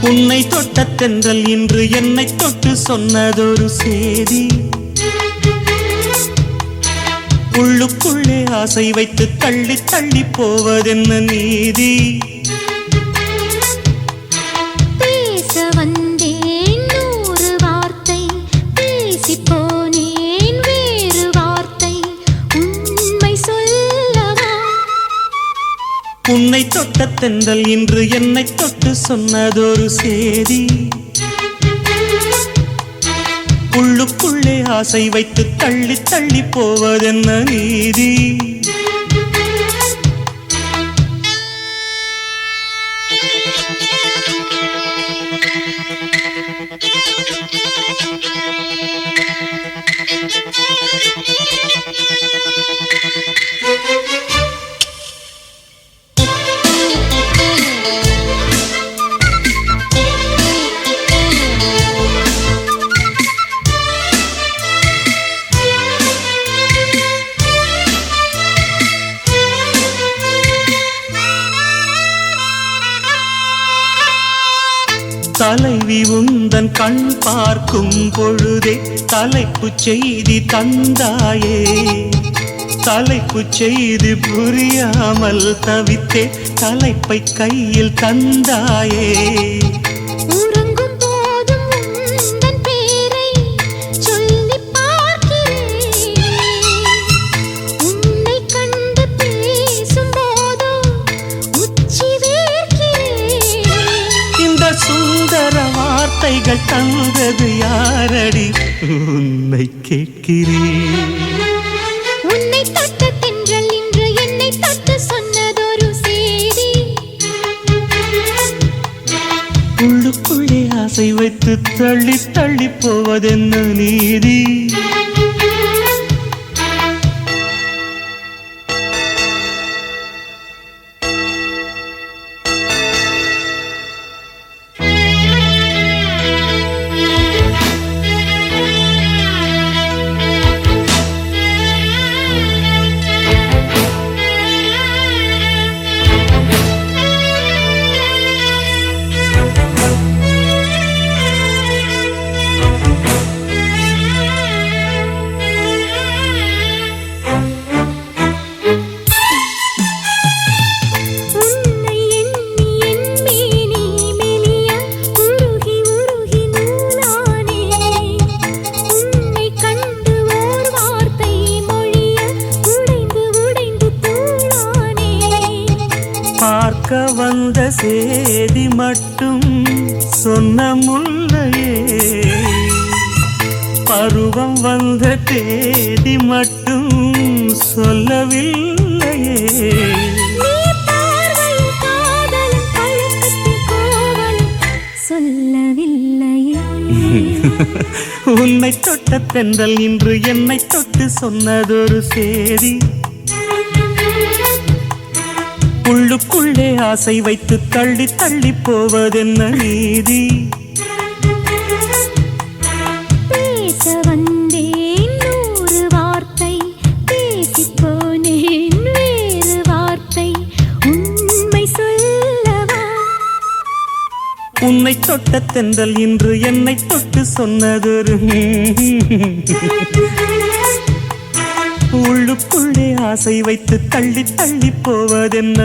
உன்னை தொட்ட தென்றல் இன்று என்னை தொட்டு சொன்னதொரு சேதி. உள்ளுக்குள்ளே ஆசை வைத்து தள்ளி தள்ளி போவதென்ன நீதி. பேச வந்தேன் நூறு வார்த்தை, பேசி போனேன் வேறு வார்த்தை, உண்மை சொல்லவா? உன்னை தொட்ட தென்றல் இன்று என்னை தொட்டு சொன்னதொரு சேதி. உள்ளுக்குள்ளே ஆசை வைத்து தள்ளி தள்ளி போவதென்ன நீதி. தலைவி உந்தன் கண் பார்க்கும் பொழுதே தலைப்புச் செய்தி தந்தாயே. தலைப்புச் செய்தி புரியாமல் தவித்தே தலைப்பை கையில் தந்தாயே. உறங்கும் போதும் உந்தன் பேரை சொல்லி பார்க்கிறேன், உன்னை கண்டு பேசும் போதோ உச்சி வேர்க்கிறேன். இந்த சுந்தர வார்த்தைகள் தந்தது யாரடி, உன்னை கேட்கிறேன். உன்னை தொட்ட தென்றல் இன்று என்னை தொட்டு சொன்னதொரு சேதி. உள்ளுக்குள்ளே ஆசை வைத்து தள்ளி தள்ளி போவதென்ன நீதி. பார்க்க வந்த சேதி மட்டும் சொன்ன முல்லையே, பருவம் வந்த தேதி மட்டும் சொல்லவில்லையே. உன்னை தொட்ட தென்றல் இன்று என்னை தொட்டு சொன்னதொரு சேதி. உள்ளுக்குள்ளே ஆசை வைத்து தள்ளி தள்ளி போவதென்ன நீதி. பேச வந்தேன் நூறு வார்த்தை, பேசி போனேன் வேறு வார்த்தை, உண்மை சொல்லவா? உன்னை தொட்ட தென்றல் இன்று என்னை தொட்டு சொன்னதொரு உள்ளுக்குள்ளே ஆசை வைத்து தள்ளி தள்ளி போவதென்ன